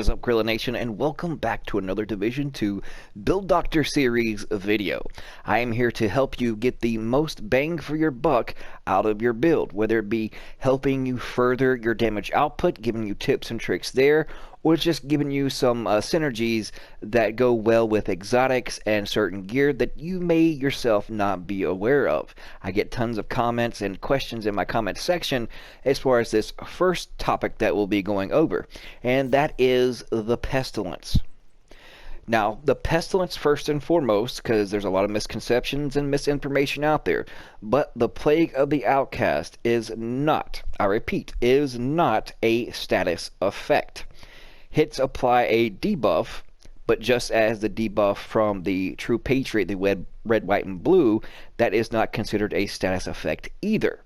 is up, Gorilla Nation, and welcome back to another Division 2 Build Doctor series video. I am here to help you get the most bang for your buck out of your build, whether it be helping you further your damage output, giving you tips and tricks there, or just giving you some synergies that go well with exotics and certain gear that you may yourself not be aware of. I get tons of comments and questions in my comment section as far as this first topic that we'll be going over, and that is the Pestilence. Now, the Pestilence first and foremost, because there's a lot of misconceptions and misinformation out there, but the Plague of the Outcast is not, I repeat, is not a status effect. Hits apply a debuff, but just as the debuff from the True Patriot, the red, white, and blue, that is not considered a status effect either.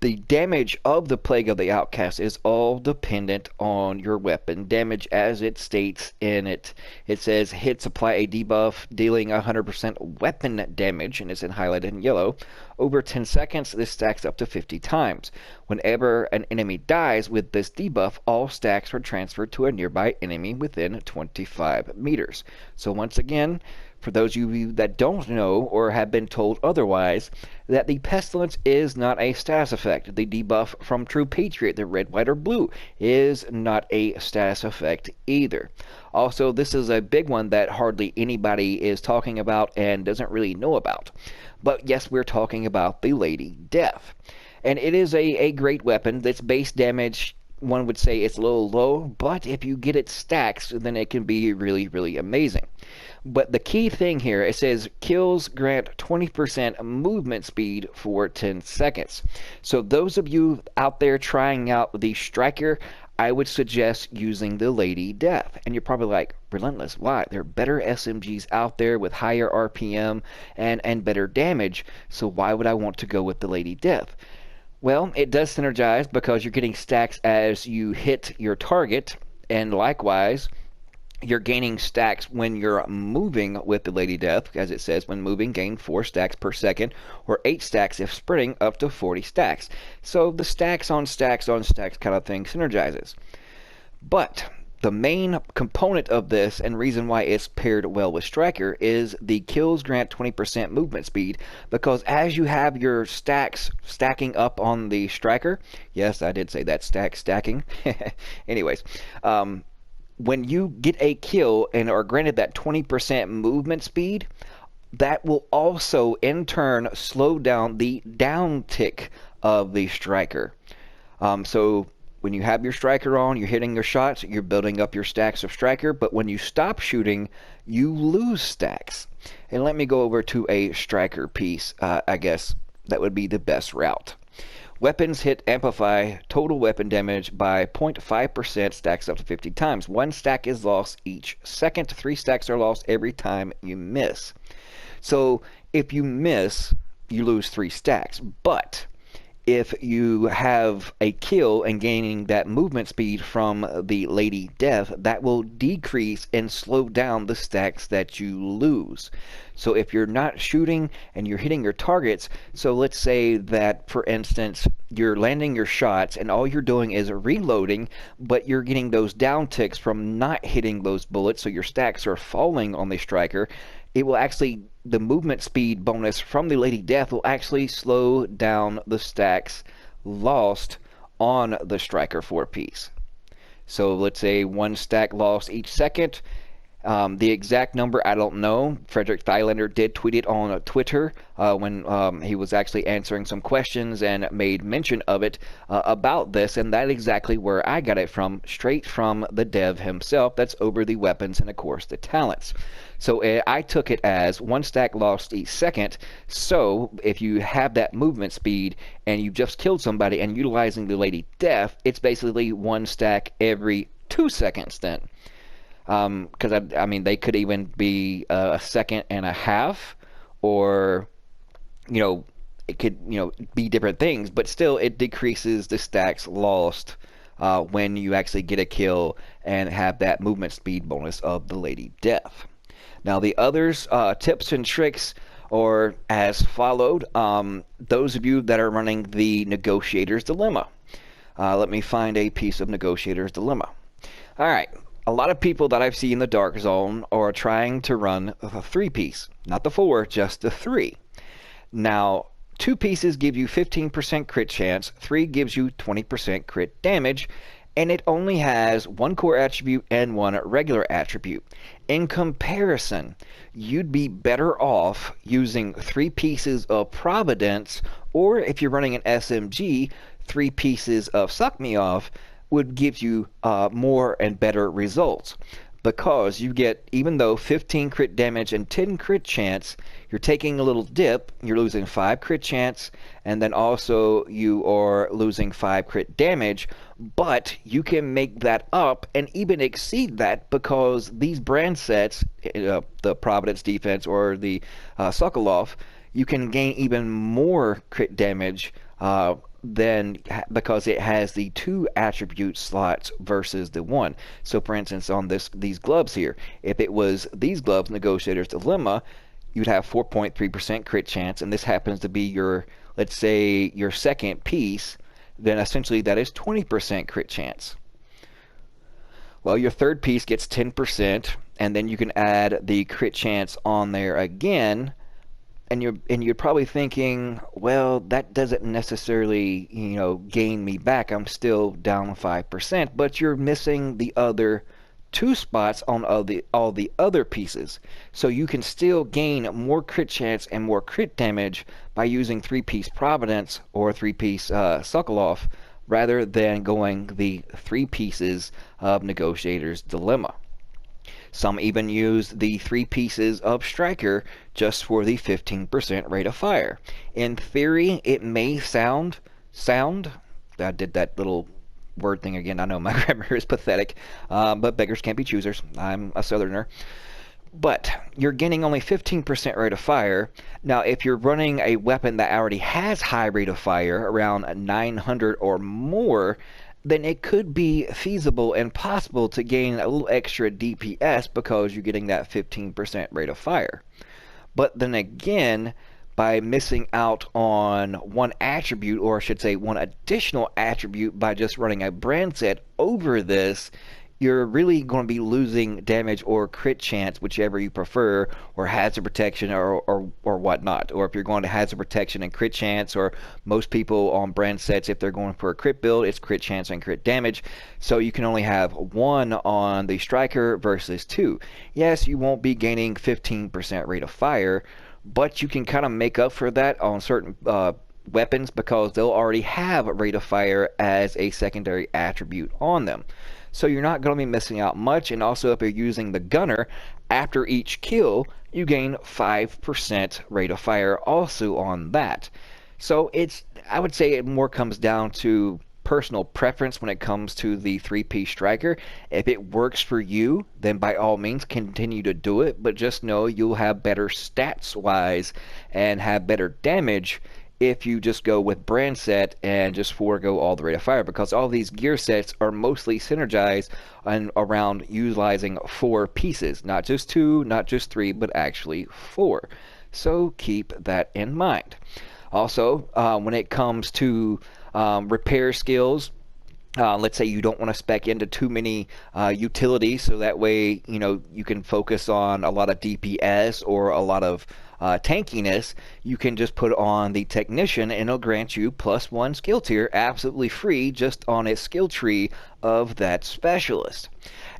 The damage of the Plague of the Outcast is all dependent on your weapon damage, as it states in it. It says hits apply a debuff dealing 100% weapon damage, and it's highlighted in yellow. Over 10 seconds, this stacks up to 50 times. Whenever an enemy dies with this debuff, all stacks are transferred to a nearby enemy within 25 meters. So once again, for those of you that don't know or have been told otherwise, that the Pestilence is not a status effect. The debuff from True Patriot, the red, white, or blue, is not a status effect either. Also, this is a big one that hardly anybody is talking about and doesn't really know about. But yes, we're talking about the Lady Death. And it is a great weapon. That's base damage, one would say it's a little low, but if you get it stacks, then it can be really, really amazing. But the key thing here, it says kills grant 20% movement speed for 10 seconds. So those of you out there trying out the Striker, I would suggest using the Lady Death. And you're probably like, Relentless, why? There are better SMGs out there with higher RPM and better damage, so why would I want to go with the Lady Death? Well, it does synergize because you're getting stacks as you hit your target, and likewise, you're gaining stacks when you're moving with the Lady Death. As it says, when moving, gain 4 stacks per second, or 8 stacks if sprinting, up to 40 stacks. So the stacks on stacks on stacks kind of thing synergizes. But the main component of this, and reason why it's paired well with Striker, is the kills grant 20% movement speed, because as you have your stacks stacking up on the Striker, yes, I did say that, stacking. Anyways, when you get a kill and are granted that 20% movement speed, that will also in turn slow down the downtick of the Striker. So when you have your Striker on, you're hitting your shots, you're building up your stacks of Striker, but when you stop shooting, you lose stacks. And let me go over to a Striker piece. I guess that would be the best route. Weapons hit amplify total weapon damage by 0.5%, stacks up to 50 times. 1 stack is lost each second. 3 stacks are lost every time you miss. So if you miss, you lose 3 stacks. But if you have a kill and gaining that movement speed from the Lady Death, that will decrease and slow down the stacks that you lose. So if you're not shooting and you're hitting your targets, so let's say that, for instance, you're landing your shots and all you're doing is reloading, but you're getting those downticks from not hitting those bullets, so your stacks are falling on the Striker, it will actually, the movement speed bonus from the Lady Death will actually slow down the stacks lost on the Striker 4-piece. So let's say 1 stack lost each second. The exact number, I don't know. Frederick Thylander did tweet it on Twitter when he was actually answering some questions and made mention of it about this, and that's exactly where I got it from, straight from the dev himself. That's over the weapons and, of course, the talents. So I took it as 1 stack lost each second. So if you have that movement speed and you've just killed somebody and utilizing the Lady Death, it's basically 1 stack every 2 seconds then. Because I mean, they could even be a second and a half, or it could be different things, but still it decreases the stacks lost when you actually get a kill and have that movement speed bonus of the Lady Death. Now the others, tips and tricks, are as followed. Those of you that are running the Negotiator's Dilemma, let me find a piece of Negotiator's Dilemma. All right, A lot of people that I've seen in the Dark Zone are trying to run a 3-piece. Not the 4, just the 3. Now, 2 pieces give you 15% crit chance, 3 gives you 20% crit damage, and it only has 1 core attribute and 1 regular attribute. In comparison, you'd be better off using 3 pieces of Providence, or if you're running an SMG, 3 pieces of Suck Me Off would give you more and better results. Because you get, even though 15 crit damage and 10 crit chance, you're taking a little dip, you're losing 5 crit chance, and then also you are losing 5 crit damage, but you can make that up and even exceed that because these brand sets, the Providence Defense or the Sokolov, you can gain even more crit damage then because it has the 2 attribute slots versus the 1. So for instance, on these gloves here, if it was these gloves, Negotiator's Dilemma, you'd have 4.3% crit chance, and this happens to be your, let's say, your second piece, then essentially that is 20% crit chance. Well, your third piece gets 10%, and then you can add the crit chance on there again, and you're probably thinking, well, that doesn't necessarily, gain me back. I'm still down 5%, but you're missing the other 2 spots on all the other pieces. So you can still gain more crit chance and more crit damage by using 3-piece Providence or 3-piece Sokolov rather than going the 3 pieces of Negotiator's Dilemma. Some even use the 3 pieces of Striker just for the 15% rate of fire. In theory, it may sound, I did that little word thing again. I know my grammar is pathetic, but beggars can't be choosers. I'm a southerner. But you're getting only 15% rate of fire. Now, if you're running a weapon that already has high rate of fire, around 900 or more, then it could be feasible and possible to gain a little extra DPS because you're getting that 15% rate of fire. But then again, by missing out on 1 attribute, or I should say 1 additional attribute by just running a brand set over this, you're really going to be losing damage or crit chance, whichever you prefer, or hazard protection or whatnot. Or if you're going to hazard protection and crit chance, or most people on brand sets, if they're going for a crit build, it's crit chance and crit damage. So you can only have 1 on the Striker versus 2. Yes, you won't be gaining 15% rate of fire, but you can kind of make up for that on certain weapons because they'll already have a rate of fire as a secondary attribute on them. So you're not going to be missing out much, and also if you're using the gunner, after each kill, you gain 5% rate of fire also on that. So I would say it more comes down to personal preference when it comes to the 3-piece Striker. If it works for you, then by all means continue to do it, but just know you'll have better stats wise and have better damage if you just go with brand set and just forego all the rate of fire, because all these gear sets are mostly synergized and around utilizing 4 pieces, not just 2, not just 3, but actually 4. So keep that in mind. Also, when it comes to repair skills, let's say you don't want to spec into too many utilities, so that way you can focus on a lot of DPS or a lot of tankiness. You can just put on the Technician and it'll grant you +1 skill tier absolutely free just on a skill tree of that specialist.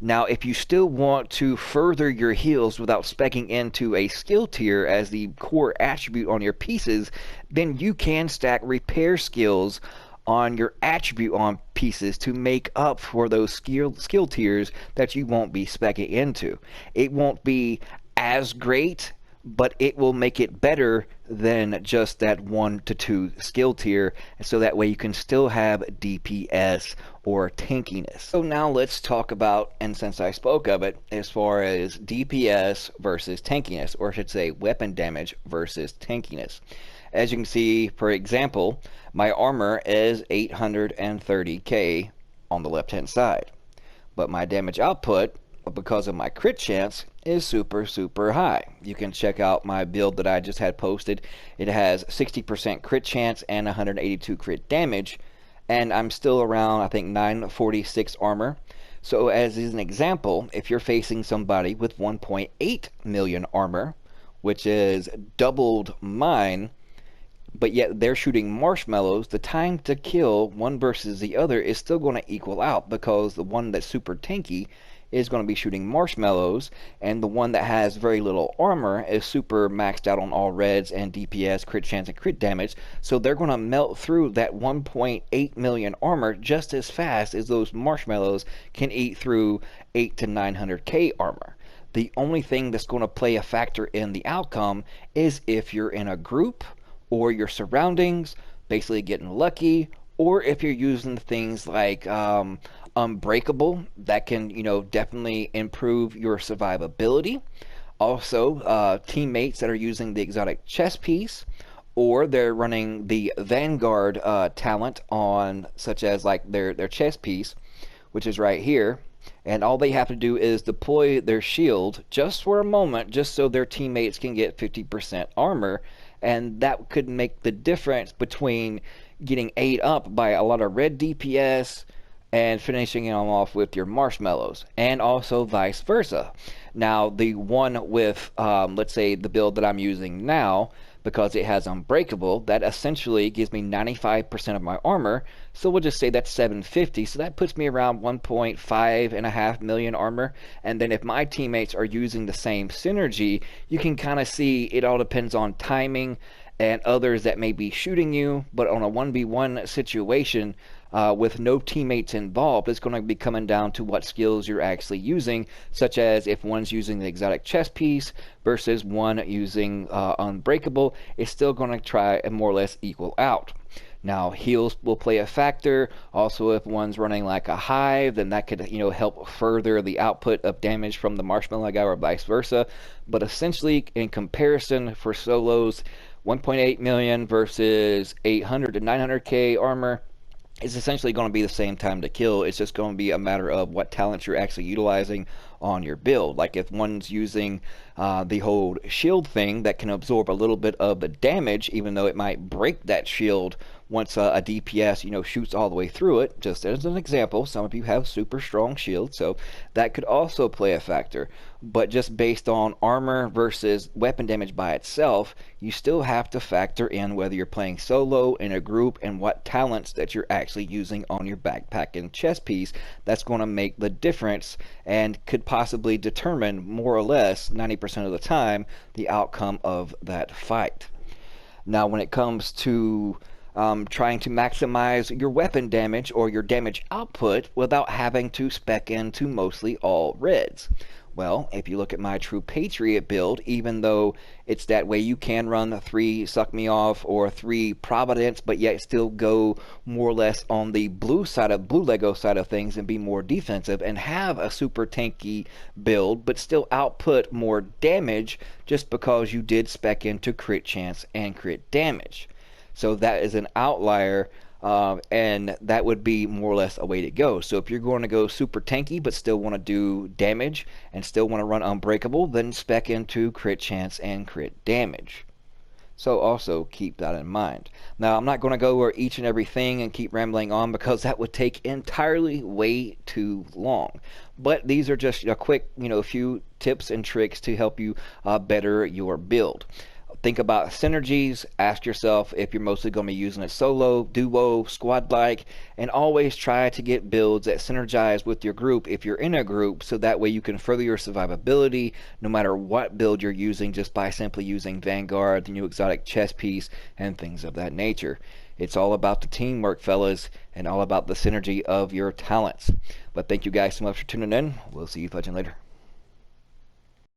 Now, if you still want to further your heals without speccing into a skill tier as the core attribute on your pieces, then you can stack repair skills on your attribute on pieces to make up for those skill tiers that you won't be speccing into. It won't be as great, but it will make it better than just that 1 to 2 skill tier, so that way you can still have DPS or tankiness. So now let's talk about, and since I spoke of it, as far as DPS versus tankiness, or I should say weapon damage versus tankiness. As you can see, for example, my armor is 830k on the left hand side, but my damage output, because of my crit chance, is super high. You can check out my build that I just had posted. It has 60% crit chance and 182 crit damage, and I'm still around, I think, 946 armor. So as an example, if you're facing somebody with 1.8 million armor, which is doubled mine, but yet they're shooting marshmallows, the time to kill one versus the other is still going to equal out, because the one that's super tanky is going to be shooting marshmallows, and the one that has very little armor is super maxed out on all reds and DPS, crit chance, and crit damage, so they're going to melt through that 1.8 million armor just as fast as those marshmallows can eat through 8 to 900k armor. The only thing that's going to play a factor in the outcome is if you're in a group, or your surroundings, basically getting lucky, or if you're using things like Unbreakable, that can, definitely improve your survivability. Also, teammates that are using the exotic chess piece, or they're running the Vanguard talent on, such as like their chess piece, which is right here. And all they have to do is deploy their shield just for a moment, just so their teammates can get 50% armor. And that could make the difference between getting ate up by a lot of red DPS and finishing them off with your marshmallows, and also vice versa. Now, the one with, let's say, the build that I'm using now, because it has Unbreakable, that essentially gives me 95% of my armor, so we'll just say that's 750, so that puts me around 1.5 million armor. And then if my teammates are using the same synergy, you can kind of see it all depends on timing and others that may be shooting you, but on a 1v1 situation, with no teammates involved, it's going to be coming down to what skills you're actually using, such as if one's using the exotic chess piece versus one using Unbreakable, it's still going to try and more or less equal out. Now, heals will play a factor. Also, if one's running like a hive, then that could, help further the output of damage from the marshmallow guy, or vice versa. But essentially, in comparison for solos, 1.8 million versus 800 to 900k armor, it's essentially going to be the same time to kill. It's just going to be a matter of what talents you're actually utilizing on your build. Like if one's using the whole shield thing that can absorb a little bit of the damage, even though it might break that shield once a DPS, shoots all the way through it. Just as an example, some of you have super strong shields, so that could also play a factor. But just based on armor versus weapon damage by itself, you still have to factor in whether you're playing solo, in a group, and what talents that you're actually using on your backpack and chest piece. That's going to make the difference and could possibly determine more or less 90% of the time the outcome of that fight. Now, when it comes to trying to maximize your weapon damage or your damage output without having to spec into mostly all reds. Well, if you look at my True Patriot build, even though it's that way, you can run 3 Suck Me Off or 3 Providence, but yet still go more or less on the blue Lego side of things and be more defensive and have a super tanky build, but still output more damage just because you did spec into crit chance and crit damage. So that is an outlier, and that would be more or less a way to go. So if you're going to go super tanky but still want to do damage and still want to run Unbreakable, then spec into crit chance and crit damage. So also keep that in mind. Now, I'm not going to go over each and everything and keep rambling on, because that would take entirely way too long. But these are just a quick, few tips and tricks to help you better your build. Think about synergies. Ask yourself if you're mostly going to be using it solo, duo, squad-like, and always try to get builds that synergize with your group if you're in a group, so that way you can further your survivability no matter what build you're using, just by simply using Vanguard, the new exotic chess piece, and things of that nature. It's all about the teamwork, fellas, and all about the synergy of your talents. But thank you guys so much for tuning in. We'll see you fudging later.